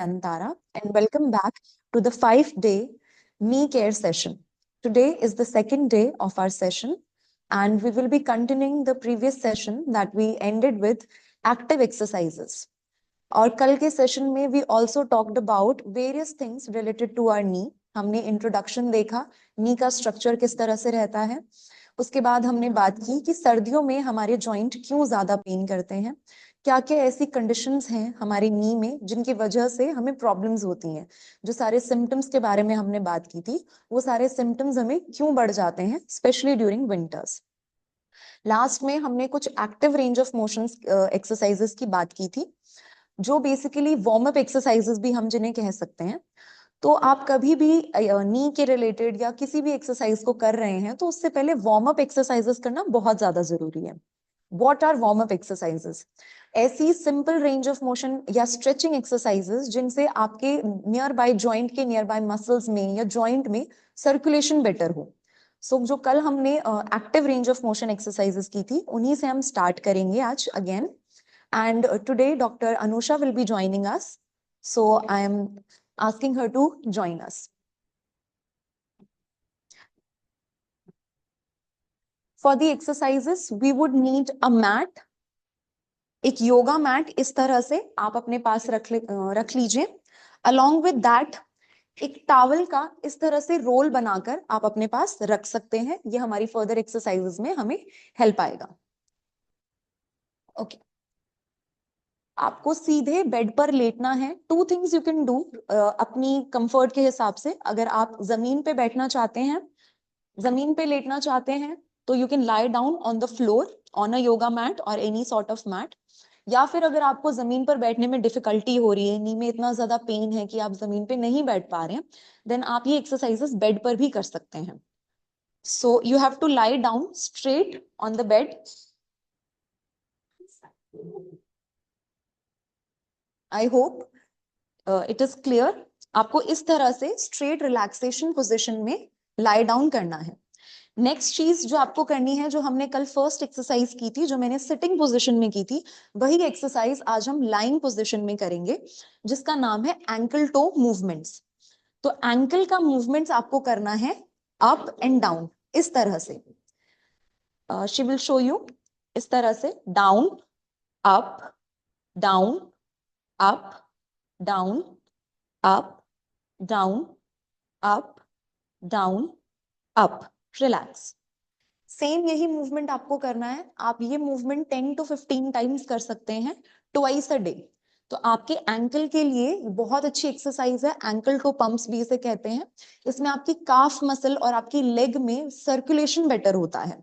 Antara and welcome back to the 5-day knee care session. Today is the second day of our session and we will be continuing the previous session that we ended with active exercises. और कल के session में we also talked about various things related to our knee. हमने introduction देखा, नी का structure किस तरह से रहता है. उसके बाद हमने बात की कि सर्दियों में हमारे जॉइंट क्यों ज्यादा पेन करते हैं, क्या क्या ऐसी कंडीशंस हैं हमारे नी में जिनकी वजह से हमें प्रॉब्लम्स होती हैं. जो सारे सिम्टम्स के बारे में हमने बात की थी, वो सारे सिम्टम्स हमें क्यों बढ़ जाते हैं, स्पेशली ड्यूरिंग विंटर्स. लास्ट में हमने कुछ active range of motion exercises की बात की थी, जो बेसिकली वार्म अप एक्सरसाइजेस भी हम जिन्हें कह सकते हैं. तो आप कभी भी नी के रिलेटेड या किसी भी एक्सरसाइज को कर रहे हैं तो उससे पहले वार्म अप एक्सरसाइजेस करना बहुत ज्यादा जरूरी है. What are warm up exercises? ऐसी सिंपल रेंज ऑफ मोशन या स्ट्रेचिंग एक्सरसाइजेस जिनसे आपके नियर बाय जॉइंट के नियर बाय मसल्स में या जॉइंट में सर्कुलेशन बेटर हो. सो जो कल हमने active range of motion exercises की थी, उन्हीं से हम स्टार्ट करेंगे आज again. And today Dr. Anusha will be joining us. So I am asking her to join us. For the exercises, we would need a mat. एक yoga mat इस तरह से आप अपने पास रख लीजिए. Along with that, एक टॉवल का इस तरह से रोल बनाकर आप अपने पास रख सकते हैं. ये हमारी फर्दर एक्सरसाइजेस में हमें हेल्प आएगा. ओके, आपको सीधे बेड पर लेटना है. 2 थिंग्स यू कैन डू अपनी कंफर्ट के हिसाब से. अगर आप जमीन पे बैठना चाहते हैं, जमीन पे लेटना चाहते हैं, तो you can lie down on the floor on a yoga mat और एनी सॉर्ट ऑफ मैट. या फिर अगर आपको जमीन पर बैठने में डिफिकल्टी हो रही है, नी में इतना ज्यादा पेन है कि आप जमीन पे नहीं बैठ पा रहे हैं, देन आप ये एक्सरसाइजेस बेड पर भी कर सकते हैं. So you have to lie down straight on the bed. I hope it is clear. आपको इस तरह से स्ट्रेट रिलैक्सेशन पोजीशन में लाई डाउन करना है. नेक्स्ट चीज जो आपको करनी है, जो हमने कल फर्स्ट एक्सरसाइज की थी, जो मैंने सिटिंग पोजीशन में की थी, वही एक्सरसाइज आज हम लाइंग पोजीशन में करेंगे, जिसका नाम है एंकल टो मूवमेंट्स. तो एंकल का मूवमेंट्स आपको करना है अप एंड डाउन इस तरह से. She will show you. इस तरह से down up down up down up down up down up. Relax. Same यही मूवमेंट आपको करना है. आप ये मूवमेंट 10 to 15 टाइम्स कर सकते हैं ट्वाइस अ डे. तो आपके एंकल के लिए बहुत अच्छी एक्सरसाइज है. एंकल टो पंप्स भी इसे कहते हैं. इसमें आपकी काफ मसल और आपकी लेग में सर्कुलेशन बेटर होता है.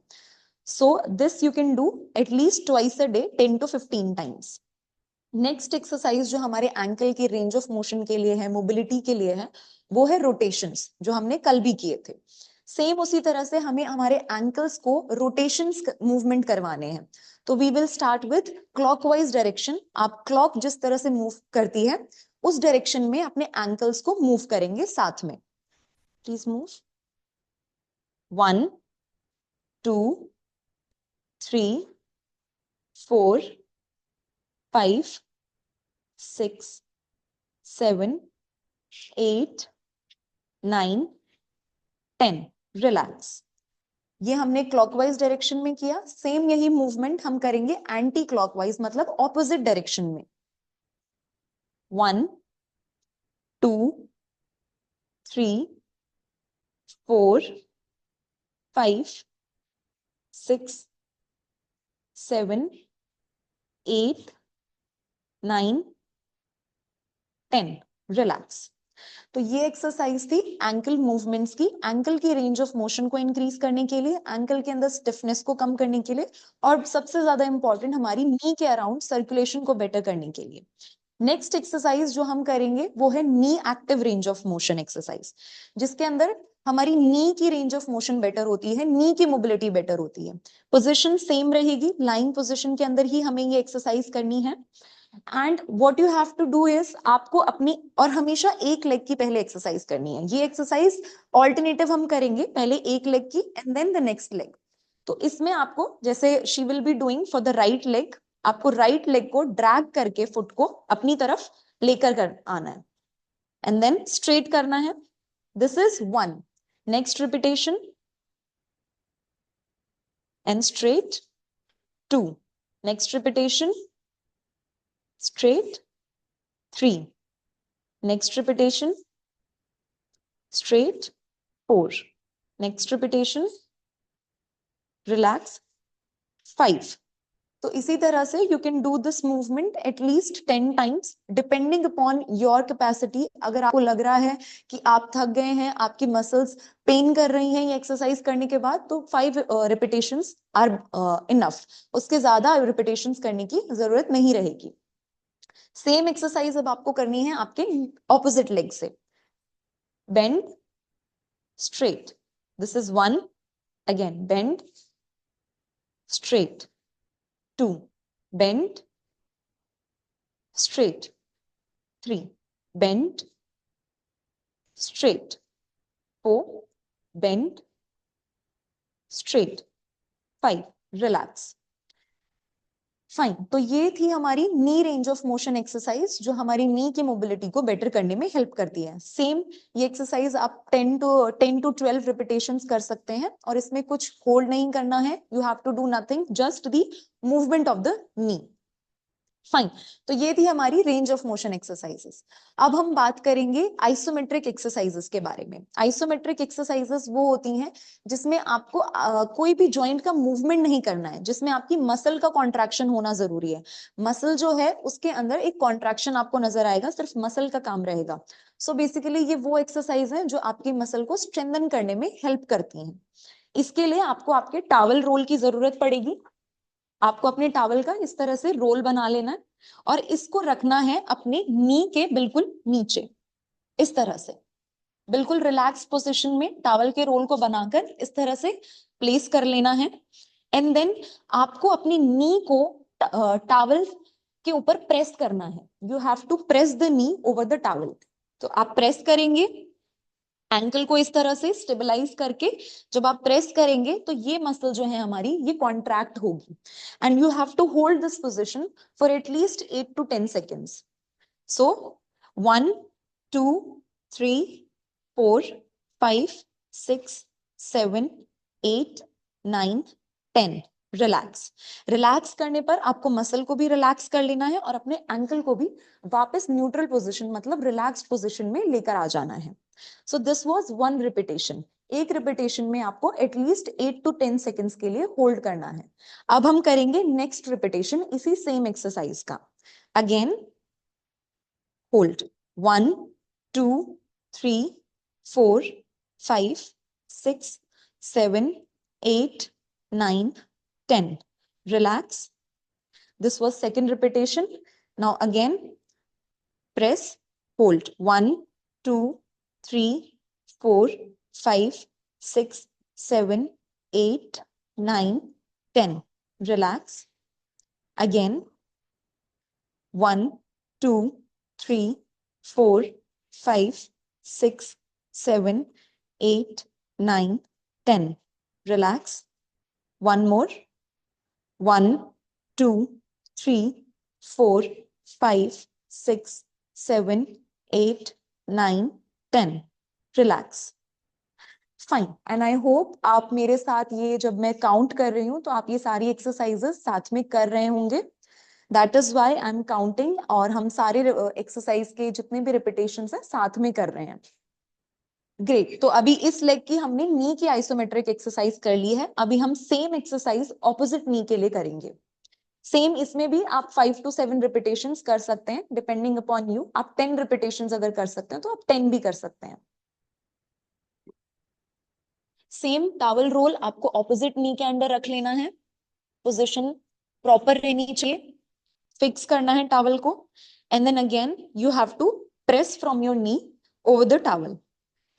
So this you can do at least twice a day 10 to 15 times. Next exercise जो हमारे एंकल की रेंज ऑफ मोशन के लिए है, मोबिलिटी के लिए है, वो है रोटेशंस, जो हमने कल भी किए थे. सेम उसी तरह से हमें हमारे एंकल्स को रोटेशंस मूवमेंट करवाने हैं. तो we will start with clockwise direction. आप क्लॉक जिस तरह से मूव करती है उस डायरेक्शन में अपने एंकल्स को मूव करेंगे साथ में. Please move. 1 2 3 4 5 6 7 8 9 10. रिलैक्स. ये हमने क्लॉकवाइज डायरेक्शन में किया. सेम यही मूवमेंट हम करेंगे एंटी क्लॉकवाइज, मतलब ऑपोजिट डायरेक्शन में. 1 2 3 4 5 6 7 8 9 10. रिलैक्स. तो ये एक्सरसाइज थी एंकल मूवमेंट्स की. एंकल की रेंज ऑफ मोशन को इंक्रीज करने के लिए, एंकल के अंदर स्टिफनेस को कम करने के लिए, और सबसे ज्यादा इंपॉर्टेंट हमारी नी के अराउंड सर्कुलेशन को बेटर करने के लिए. नेक्स्ट एक्सरसाइज जो हम करेंगे वो है knee active range of motion exercise, जिसके अंदर हमारी नी की रेंज ऑफ मोशन बेटर होती है, नी की मोबिलिटी बेटर होती है. पोजिशन सेम रहेगी, लाइंग पोजिशन के अंदर ही हमें ये एक्सरसाइज करनी है. And what you have to do is, आपको अपनी, और हमेशा एक लेग की पहले एक्सरसाइज करनी है. ये एक्सरसाइज ऑल्टरनेटिव हम करेंगे, पहले एक लेग की and then the next leg. तो इसमें आपको, जैसे she will be doing for the right leg, आपको राइट लेग को ड्रैग करके फुट को अपनी तरफ लेकर कर आना है. एंड देन स्ट्रेट करना है. This is 1. Next repetition and straight. 2. Next repetition straight. 3. Next repetition straight. 4. Next repetition relax. 5. तो इसी तरह से you can do this movement at least 10 times depending upon your capacity. अगर आपको लग रहा है कि आप थक गए हैं, आपकी मसल्स पेन कर रही हैं ये एक्सरसाइज करने के बाद, तो 5 रिपीटेशंस आर इनफ. उसके ज्यादा रिपीटेशंस करने की जरूरत नहीं रहेगी. सेम एक्सरसाइज अब आपको करनी है आपके ऑपोजिट लेग से. Bend straight. This is 1. Again bend straight. 2. Bend straight. 3. Bend straight. 4. Bend straight. 5. Relax. Fine. तो ये थी हमारी नी रेंज ऑफ मोशन एक्सरसाइज जो हमारी नी की मोबिलिटी को बेटर करने में हेल्प करती है. सेम ये एक्सरसाइज आप 10 to 12 रिपीटेशंस कर सकते हैं और इसमें कुछ होल्ड नहीं करना है. You have to do nothing, just the movement of the knee. Fine. तो ये थी हमारी रेंज ऑफ मोशन एक्सरसाइजेस. अब हम बात करेंगे आइसोमेट्रिक एक्सरसाइजेस के बारे में. आइसोमेट्रिक एक्सरसाइजेस वो होती हैं जिसमें आपको कोई भी जॉइंट का मूवमेंट नहीं करना है, जिसमें आपकी मसल का कॉन्ट्रैक्शन होना जरूरी है. मसल जो है उसके अंदर एक कॉन्ट्रैक्शन आपको नजर आएगा, सिर्फ मसल का काम रहेगा. सो बेसिकली ये वो एक्सरसाइज है जो आपकी मसल को स्ट्रेंथन करने में हेल्प करती हैं. इसके लिए आपको आपके टॉवल रोल की जरूरत पड़ेगी. आपको अपने टॉवल का इस तरह से रोल बना लेना है और इसको रखना है अपने नी के बिल्कुल नीचे. इस तरह से बिल्कुल रिलैक्स पोजीशन में टॉवल के रोल को बनाकर इस तरह से प्लेस कर लेना है. एंड देन आपको अपनी नी को टॉवल के ऊपर प्रेस करना है. You have to press the knee over the towel. तो आप प्रेस करेंगे एंकल को इस तरह से स्टेबलाइज करके. जब आप प्रेस करेंगे तो ये मसल जो है हमारी ये कॉन्ट्रैक्ट होगी. And you have to hold this position for at least 8 to 10 seconds. So 1, 2, 3, 4, 5, 6, 7, 8, 9, 10. Relax. Relax करने पर आपको मसल को भी रिलैक्स कर लेना है और अपने एंकल को भी वापस न्यूट्रल पोजीशन मतलब रिलैक्स पोजीशन में लेकर आ जाना है. So this was 1 repetition. एक रिपीटेशन में आपको एटलीस्ट 8 to 10 seconds के लिए होल्ड करना है. अब हम करेंगे नेक्स्ट रिपीटेशन इसी सेम एक्सरसाइज का. Again hold. 1, 2, 3, 4, 5, 6, 7, 8, 9, 10. Relax. This was second repetition. Now again press, hold. 1, 2, 3, 4, 5, 6, 7, 8, 9, 10. Relax. Again 1, 2, 3, 4, 5, 6, 7, 8, 9, 10. Relax. One more. 1, 2, 3, 4, 5, 6, 7, 8, 9, 10. Relax. Fine. And I hope आप मेरे साथ ये जब मैं काउंट कर रही हूँ तो आप ये सारी एक्सरसाइजेस साथ में कर रहे होंगे. That is why I am counting. और हम सारे एक्सरसाइज के जितने भी रिपीटेशंस हैं साथ में कर रहे हैं. ग्रेट. तो अभी इस लेग की हमने नी की आइसोमेट्रिक एक्सरसाइज कर ली है. अभी हम सेम एक्सरसाइज ऑपोजिट नी के लिए करेंगे. सेम इसमें भी आप 5 to 7 रिपीटेशंस कर सकते हैं डिपेंडिंग अपॉन यू. आप 10 रिपीटेशंस अगर कर सकते हैं तो आप 10 भी कर सकते हैं. सेम टॉवल रोल आपको ऑपोजिट नी के अंडर रख लेना है. पोजीशन प्रॉपर रहनी चाहिए. फिक्स करना है टॉवल को. And then again you have to press from your knee over the towel.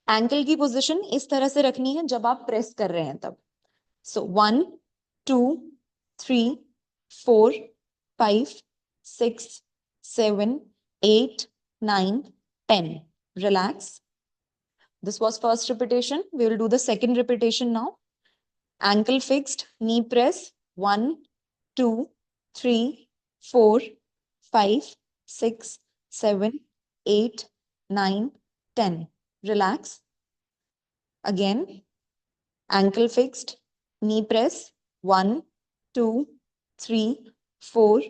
Ankle की पोजीशन इस तरह से रखनी है जब आप प्रेस कर रहे हैं तब. सो 1, 2, 3, 4, 5, 6, 7, 8, 9, 10. Relax. This was first repetition. We will do the second repetition now. Ankle fixed, knee press. 1, 2, 3, 4, 5, 6, 7, 8, 9, 10. Relax. Again, ankle fixed, knee press. 1, 2, 3, 4,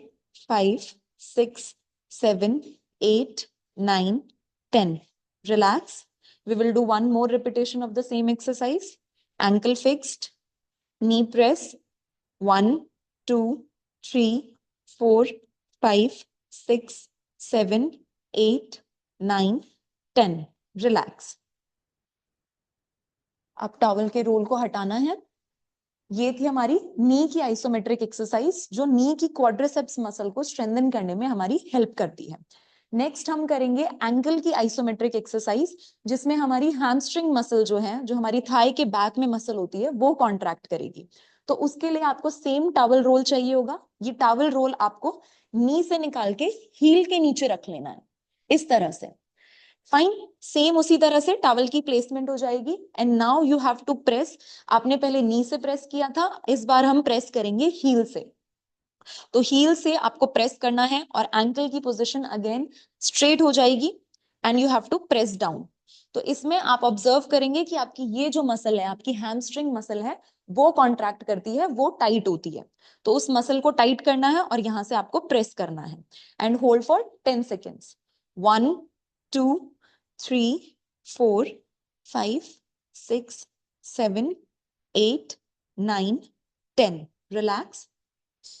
5, 6, 7, 8, 9, 10. Relax. We will do one more repetition of the same exercise. Ankle fixed, knee press. 1, 2, 3, 4, 5, 6, 7, 8, 9, 10. Relax. अब towel के role को हटाना है. ये थी हमारी नी की isometric exercise जो नी की क्वाड्रिसेप्स मसल को स्ट्रेंथन करने में हमारी हेल्प करती है. नेक्स्ट हम करेंगे एंकल की आइसोमेट्रिक एक्सरसाइज जिसमें हमारी हैमस्ट्रिंग मसल जो है, जो हमारी थाई के बैक में मसल होती है, वो कॉन्ट्रैक्ट करेगी. तो उसके लिए आपको सेम टॉवल रोल चाहिए होगा. ये टॉवल रोल आपको नी से निकाल के हील के नीचे रख लेना है इस तरह से. फाइन. सेम उसी तरह से टॉवल की प्लेसमेंट हो जाएगी. And now you have to press. आपने पहले नी से प्रेस किया था, इस बार हम प्रेस करेंगे हील से. तो हील से आपको प्रेस करना है और एंकल की पोजीशन अगेन स्ट्रेट हो जाएगी and you have to press down. तो इसमें आप ऑब्जर्व करेंगे कि आपकी ये जो मसल है, आपकी हैमस्ट्रिंग मसल है, वो कॉन्ट्रैक्ट करती है, वो टाइट होती है. तो उस मसल को टाइट करना है और यहां से आपको प्रेस करना है and hold for 10 seconds. 1, 2, 3, 4, 5, 6, 7, 8, 9, 10. Relax.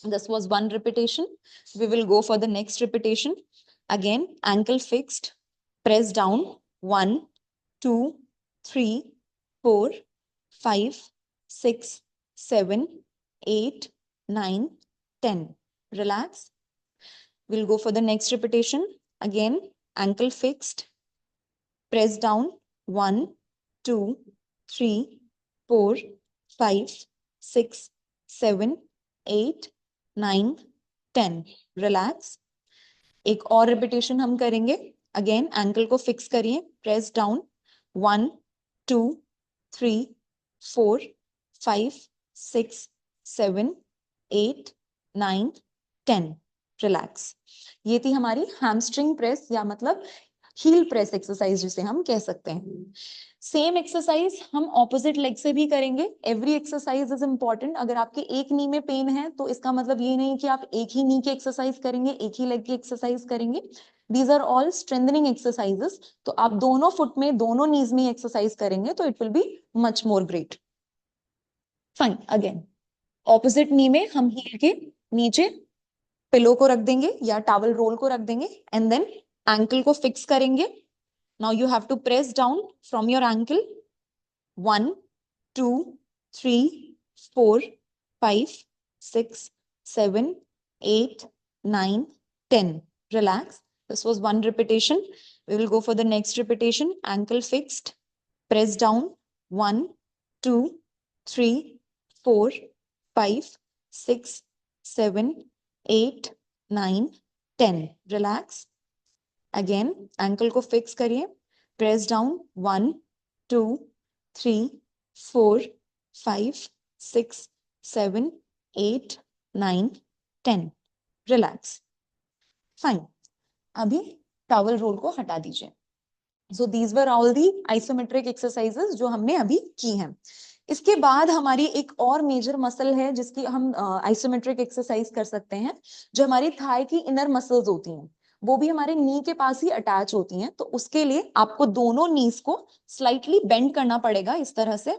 This was one repetition. We will go for the next repetition. Again, ankle fixed, press down. 1, 2, 3, 4, 5, 6, 7, 8, 9, 10. Relax. We'll go for the next repetition. Again, ankle fixed, press down. 1, 2, 3, 4, 5, 6, 7, 8, 9, 10. Relax. एक और repetition हम करेंगे. Again ankle को fix करिए, press down. 1, 2, 3, 4, 5, 6, 7, 8, 9, 10. Relax. ये थी हमारी hamstring press या मतलब हील प्रेस एक्सरसाइज जिसे हम कह सकते हैं. सेम एक्सरसाइज हम ऑपोजिट लेग से भी करेंगे. Every exercise is important. अगर आपके एक नी में पेन है तो इसका मतलब ये नहीं कि आप एक ही नी की एक्सरसाइज करेंगे, एक ही लेग की एक्सरसाइज करेंगे. These are all strengthening exercises. तो आप दोनों फुट में, दोनों नीज में एक्सरसाइज करेंगे तो it will be much more great. Fine. Again opposite knee में हम हील के नीचे पिलो को रख देंगे या टॉवल रोल को रख देंगे एंड देन एंकल को फिक्स करेंगे. Now you have to press down from your ankle. 1, 2, 3, 4, 5, 6, 7, 8, 9, 10. Relax. This was one repetition. We will go for the next repetition. Ankle fixed. Press down. 1, 2, 3, 4, 5, 6, 7, 8, 9, 10. Relax. Again ankle को fix करिए, press down. 1, 2, 3, 4, 5, 6, 7, 8, 9, 10. Relax. Fine. अभी towel role को हटा दीजिए. So these were all the isometric exercises जो हमने अभी की हैं. इसके बाद हमारी एक और मेजर मसल है जिसकी हम आइसोमेट्रिक एक्सरसाइज कर सकते हैं, जो हमारी थाई की इनर मसल्स होती हैं, वो भी हमारे नी के पास ही अटैच होती हैं. तो उसके लिए आपको दोनों नीज को स्लाइटली बेंड करना पड़ेगा इस तरह से.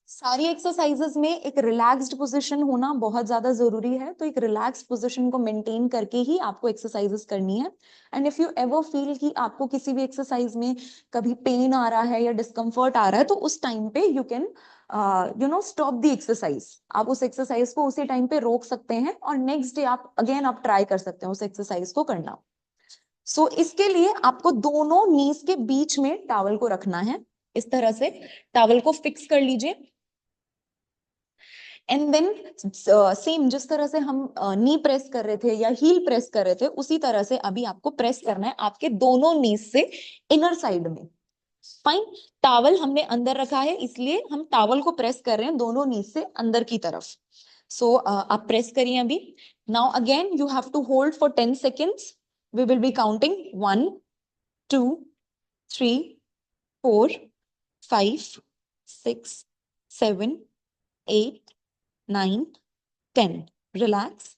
सारी एक्सरसाइजेस में एक रिलैक्स्ड पोजीशन होना बहुत ज्यादा जरूरी है. तो एक रिलैक्स पोजीशन को मेंटेन करके ही आपको एक्सरसाइजेस करनी है. And if you ever feel कि आपको किसी भी एक्सरसाइज में कभी पेन आ रहा है या डिस्कम्फर्ट आ रहा है, तो उस टाइम पे you can stop the exercise. आप उस एक्सरसाइज को उसी टाइम पे रोक सकते हैं और नेक्स्ट डे आप अगेन आप ट्राई कर सकते हैं उस एक्सरसाइज को करना. सो इसके लिए आपको दोनों नीज के बीच में टॉवल को रखना है. इस तरह से टॉवल को फिक्स कर लीजिए एंड देन सेम जिस तरह से हम नी प्रेस कर रहे थे या हील प्रेस कर रहे थे, उसी तरह से अभी आपको प्रेस करना है आपके दोनों नीज से इनर साइड में. फाइन. टॉवल हमने अंदर रखा है इसलिए हम टॉवल को प्रेस कर रहे हैं दोनों नीज से अंदर की तरफ. सो आप प्रेस करिए अभी. Now again you have to hold for 10 seconds. We will be counting 1, 2, 3, 4, 5, 6, 7, 8, 9, 10. Relax.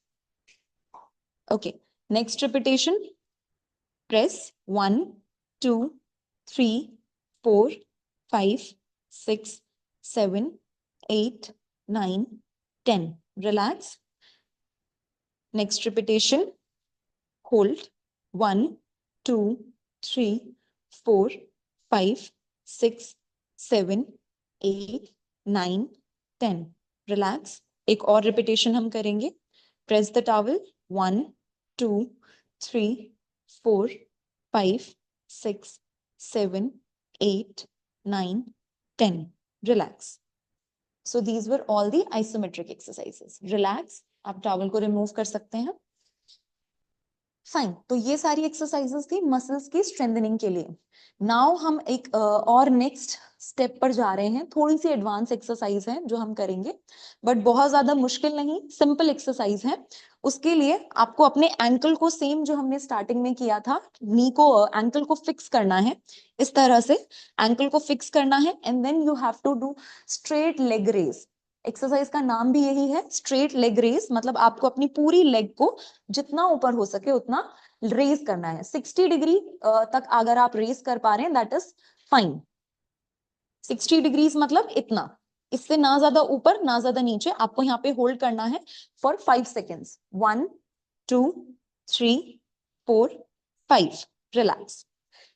Okay. Next repetition. Press 1, 2, 3, 4, 5, 6, 7, 8, 9, 10. Relax. Next repetition. Hold. 1, 2, 3, 4, 5, 6, 7, 8, 9, 10. Relax. एक और repetition हम करेंगे. Press the towel. 1, 2, 3, 4, 5, 6, 7, 8, 9, 10. Relax. So these were all the isometric exercises. Relax. आप towel को remove कर सकते हैं. Fine. तो ये सारी एक्सरसाइजेस थी मसल्स की स्ट्रेंथनिंग के लिए. नाउ हम एक और नेक्स्ट स्टेप पर जा रहे हैं. थोड़ी सी एडवांस एक्सरसाइज है जो हम करेंगे, बट बहुत ज्यादा मुश्किल नहीं, सिंपल एक्सरसाइज है. उसके लिए आपको अपने एंकल को सेम जो हमने स्टार्टिंग में किया था, नी को एंकल को फिक्स करना है. इस तरह से एंकल को फिक्स करना है and then you have to do straight leg raise. Exercise का नाम भी यही है, स्ट्रेट लेग रेज. मतलब आपको अपनी पूरी लेग को जितना ऊपर हो सके उतना रेज करना है. 60 डिग्री तक अगर आप रेज कर पा रहे हैं दैट इज फाइन. 60 डिग्रीज मतलब इतना, इससे ना ज्यादा ऊपर ना ज्यादा नीचे. आपको यहाँ पे होल्ड करना है फॉर 5 सेकेंड्स. 1, 2, 3, 4, 5. रिलैक्स.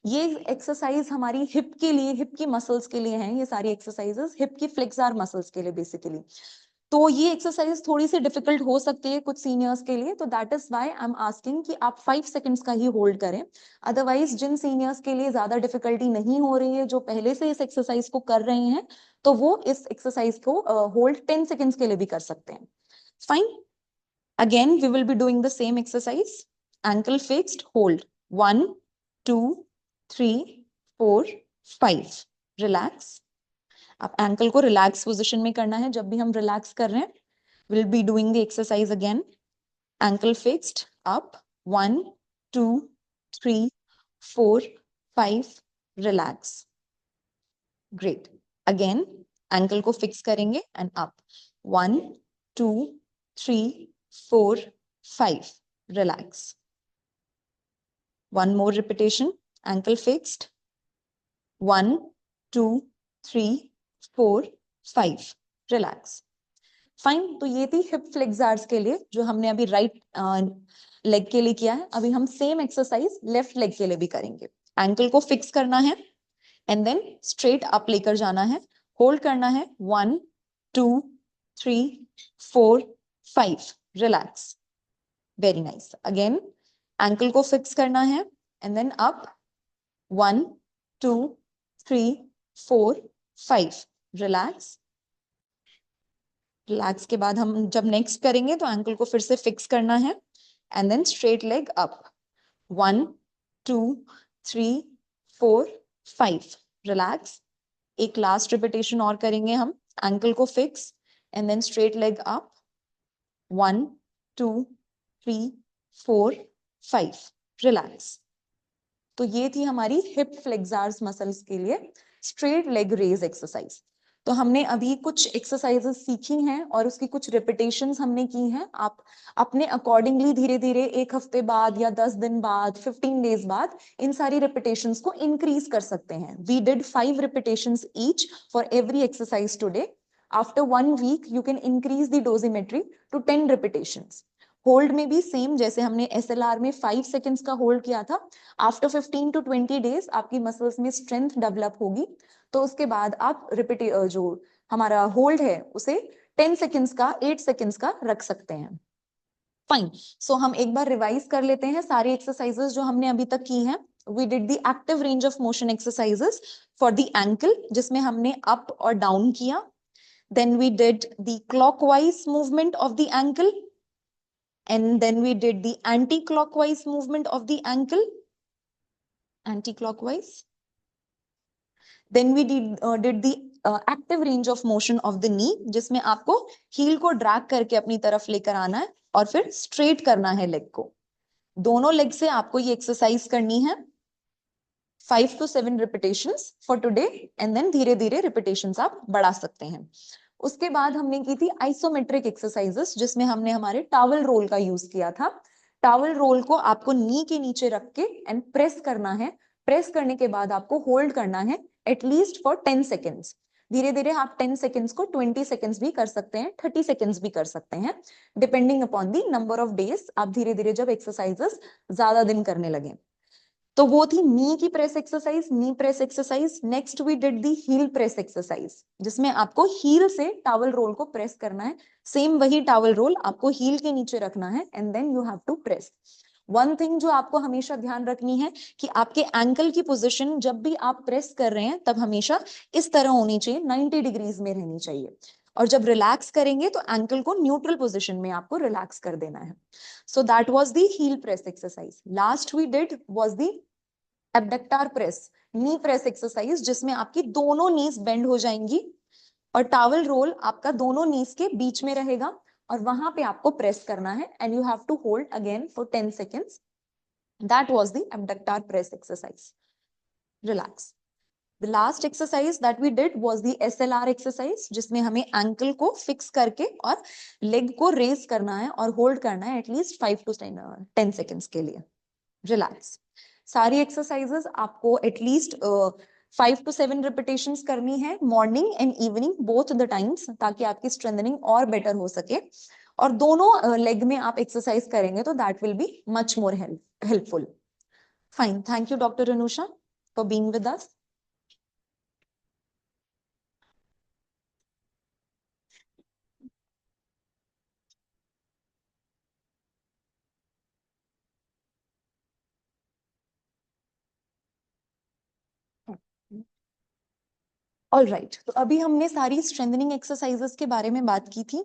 ये एक्सरसाइज हमारी हिप के लिए, हिप की मसल्स के लिए हैं. ये सारी एक्सरसाइजेस हिप की फ्लेक्सर मसल्स के लिए बेसिकली. तो ये एक्सरसाइज थोड़ी सी डिफिकल्ट हो सकती है कुछ सीनियर्स के लिए, तो that is why I am asking कि आप 5 सेकंड्स का ही होल्ड करें. अदरवाइज जिन सीनियर्स के लिए ज्यादा डिफिकल्टी नहीं हो रही है, जो पहले से इस एक्सरसाइज को कर रहे हैं, तो वो इस एक्सरसाइज को होल्ड 10 सेकंड्स के लिए भी कर सकते हैं. Fine. Again we will be doing the same exercise. Ankle fixed, hold 1, 2, 3, 4, 5. Relax. आप एंकल को रिलैक्स पोजीशन में करना है. जब भी हम रिलैक्स कर रहे हैं, will be doing the exercise again. Ankle fixed, up 1, 2, 3, 4, 5. Relax. Great. Again ankle को फिक्स करेंगे and up 1, 2, 3, 4, 5. Relax. One more repetition. Ankle fixed. 1, 2, 3, 4, 5. Relax. Fine. तो ये थी हिप फ्लेक्सर्स के लिए जो हमने अभी राइट लेग के लिए किया है. अभी हम सेम एक्सरसाइज लेफ्ट लेग के लिए भी करेंगे. एंकल को फिक्स करना है एंड देन स्ट्रेट अप लेकर जाना है. होल्ड करना है 1, 2, 3, 4, 5. Relax. Very nice. Again ankle को फिक्स करना है and then up 1, 2, 3, 4, 5. Relax. Relax के बाद हम जब नेक्स्ट करेंगे तो एंकल को फिर से फिक्स करना है and then straight leg up 1, 2, 3, 4, 5. Relax. एक लास्ट रिपीटेशन और करेंगे हम. एंकल को fix and then straight leg up 1, 2, 3, 4, 5. Relax. तो ये थी हमारी हिप फ्लेक्सर्स मसल्स के लिए स्ट्रेट लेग रेज एक्सरसाइज. तो हमने अभी कुछ एक्सरसाइजेस सीखी हैं और उसकी कुछ रिपीटेशंस हमने की हैं. आप अपने अकॉर्डिंगली धीरे धीरे 1 हफ्ते बाद या 10 दिन बाद, 15 डेज बाद इन सारी रिपीटेशंस को इंक्रीज कर सकते हैं. We did 5 repetitions each for every exercise today. After 1 week you can increase the dosimetry to 10 repetitions. Hold में भी सेम, जैसे हमने एसएलआर में 5 सेकेंड्स का होल्ड किया था. आफ्टर 15 to 20 डेज आपकी मसल्स में स्ट्रेंथ डेवलप होगी, तो उसके बाद आप रिपीट जो हमारा होल्ड है उसे 10 सेकेंड्स का, 8 सेकेंड्स का रख सकते हैं. फाइन. सो हम एक बार रिवाइज कर लेते हैं सारे एक्सरसाइजेस जो हमने अभी तक की हैं. We did the active range of motion exercises for the ankle, जिसमें हमने up और down किया. Then we did the clockwise movement of the ankle, and then we did the anti-clockwise movement of the ankle. Anti-clockwise. Then we did the active range of motion of the knee, जिसमें आपको heel को drag करके अपनी तरफ लेकर आना है और फिर straight करना है leg को. दोनों लेग से आपको ये एक्सरसाइज करनी है 5 to 7 repetitions for today, and then धीरे धीरे रिपीटेशंस आप बढ़ा सकते हैं। उसके बाद हमने की थी आइसोमेट्रिक एक्सरसाइजेस, जिसमें हमने हमारे टावल रोल का यूज किया था। टावल रोल को आपको नी के नीचे रख के एंड प्रेस करना है। प्रेस करने के बाद आपको होल्ड करना है एटलीस्ट फॉर 10 सेकेंड्स। धीरे धीरे आप 10 सेकेंड्स को 20 सेकेंड्स भी कर सकते हैं, 30 सेकेंड्स भी कर सकते हैं, depending upon the number of days आप धीरे धीरे जब एक्सरसाइजेस ज्यादा दिन करने लगे। तो वो थी नी की press exercise, knee press exercise. Next we did the heel press exercise, जिसमें आपको हील से टावल रोल को प्रेस करना है। सेम वही टावल रोल आपको हील के नीचे रखना है and then you have to press. One thing जो आपको हमेशा ध्यान रखनी है कि आपके एंकल की पोजीशन जब भी आप प्रेस कर रहे हैं तब हमेशा इस तरह होनी चाहिए, 90 डिग्रीज में रहनी चाहिए। और जब रिलैक्स करेंगे तो एंकल को न्यूट्रल पोजीशन में आपको रिलैक्स कर देना है। So that was the heel press exercise. Last we did was the abductor press, knee press exercise, जिसमें आपकी दोनों नीज बेंड हो जाएंगी और टावल रोल आपका दोनों नीज के बीच में रहेगा और वहां पे आपको प्रेस करना है and you have to hold again for 10 seconds. That was the abductor press exercise. Relax. The last exercise that we did was the SLR exercise, जिसमें हमें एंकल को फिक्स करके और लेग को रेज करना है और होल्ड करना है एटलीस्ट 5 to 10 सेकेंड्स के लिए। रिलैक्स। सारी एक्सरसाइजेस आपको एटलीस्ट 5 to 7 रिपीटेशंस करनी है morning and evening both the times, ताकि आपकी स्ट्रेंथनिंग और बेटर हो सके। और दोनों लेग में आप एक्सरसाइज करेंगे तो that will be much more helpful. Fine, thank you doctor Anusha for being with us. All right, तो अभी हमने सारी स्ट्रेंथनिंग एक्सरसाइजेस के बारे में बात की थी।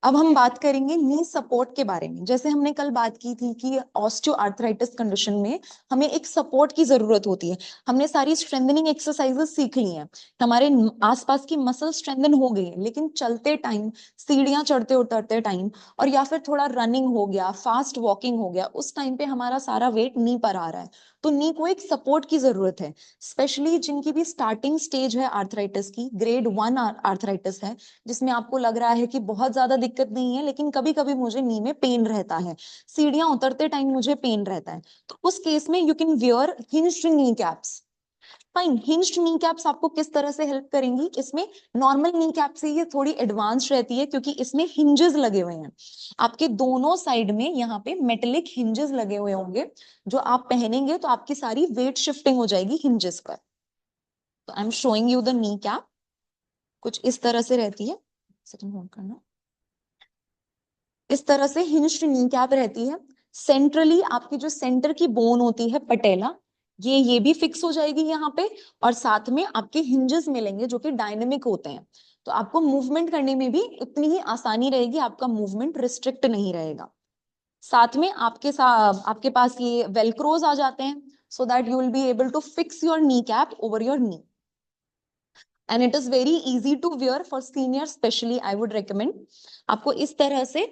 अब हम बात करेंगे नी सपोर्ट के बारे में। जैसे हमने कल बात की थी कि ऑस्टियोआर्थराइटिस कंडीशन में हमें एक सपोर्ट की जरूरत होती है। हमने सारी स्ट्रेंथनिंग एक्सरसाइजेस सीख ली हैं, हमारे आसपास की मसल स्ट्रेंथन हो गई है, लेकिन चलते टाइम, सीढ़ियां चढ़ते उतरते टाइम, और या फिर थोड़ा रनिंग हो गया, फास्ट वॉकिंग हो गया, उस टाइम पे हमारा सारा वेट नी पर आ रहा है। तो नी को एक सपोर्ट की जरूरत है, स्पेशली जिनकी भी स्टार्टिंग स्टेज है आर्थराइटिस की, ग्रेड 1 आर्थराइटिस है, जिसमें आपको लग रहा है कि बहुत ज्यादा दिक्कत नहीं है लेकिन कभी कभी मुझे नी में पेन रहता है, सीढ़ियां उतरते टाइम मुझे पेन रहता है, तो उस केस में you can wear hinged knee caps. Fine, hinged knee caps आपको किस तरह से हेल्प करेंगी? इसमें नॉर्मल नी कैप से ये थोड़ी एडवांस रहती है क्योंकि इसमें हिंजेस लगे हुए हैं। आपके दोनों साइड में यहाँ पे मेटेलिक हिंजेस लगे हुए होंगे, जो आप पहनेंगे तो आपकी सारी वेट शिफ्टिंग हो जाएगी हिंजेस पर। तो I am showing you the knee cap, कुछ इस तरह से रहती है। सेकंड होल्ड करना। इस तरह से हिंज्ड नी कैप रहती है। सेंट्रली आपकी जो सेंटर की बोन होती है पटेला, ये भी फिक्स हो जाएगी यहाँ पे, और साथ में आपके हिंजेस मिलेंगे जो कि डायनेमिक होते हैं, तो आपको मूवमेंट करने में भी उतनी ही आसानी रहेगी, आपका मूवमेंट रिस्ट्रिक्ट नहीं रहेगा। साथ में आपके पास ये वेलक्रोज आ जाते हैं, so that you will be able to fix your kneecap over your knee, and it is very easy to wear for senior specially. I would recommend आपको इस तरह से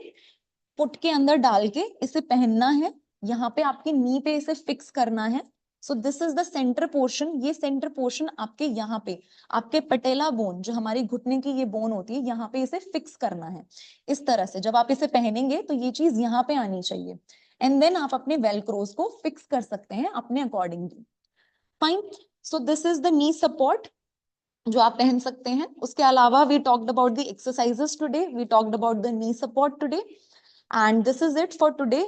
फुट के अंदर डाल के इसे पहनना है, यहाँ पे आपके नी पे इसे फिक्स करना है। सो this is the centre portion. ये सेंटर पोर्शन आपके यहाँ पे, आपके पटेला बोन, जो हमारी घुटने की ये बोन होती है, यहाँ पे इसे फिक्स करना है। इस तरह से जब आप इसे पहनेंगे तो ये चीज यहाँ पे आनी चाहिए, एंड देन आप अपने वेलक्रोज को फिक्स कर सकते हैं अपने accordingly. Fine, so this is the knee support जो आप पहन सकते हैं। उसके अलावा we talked about the exercises today, we talked about the knee support today, and this is it for today.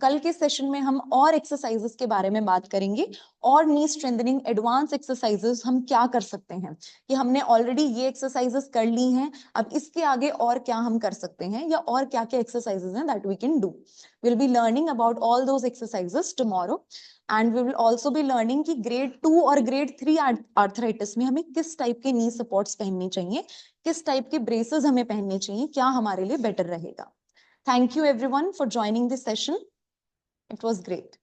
कल के सेशन में हम और एक्सरसाइजेस के बारे में बात करेंगे, और नी स्ट्रेंथनिंग एडवांस एक्सरसाइजेस हम क्या कर सकते हैं, कि हमने ऑलरेडी ये एक्सरसाइजेस कर ली हैं, अब इसके आगे और क्या हम कर सकते हैं, या और क्या क्या एक्सरसाइजेस हैं that we can do. Will be learning about all those exercises tomorrow, and we will also be learning कि ग्रेड 2 और ग्रेड 3 आर्थराइटिस में हमें किस टाइप के नी सपोर्ट्स पहनने चाहिए, किस टाइप के ब्रेसेस हमें पहनने चाहिए, क्या हमारे लिए बेटर रहेगा। Thank you everyone for joining this session. It was great.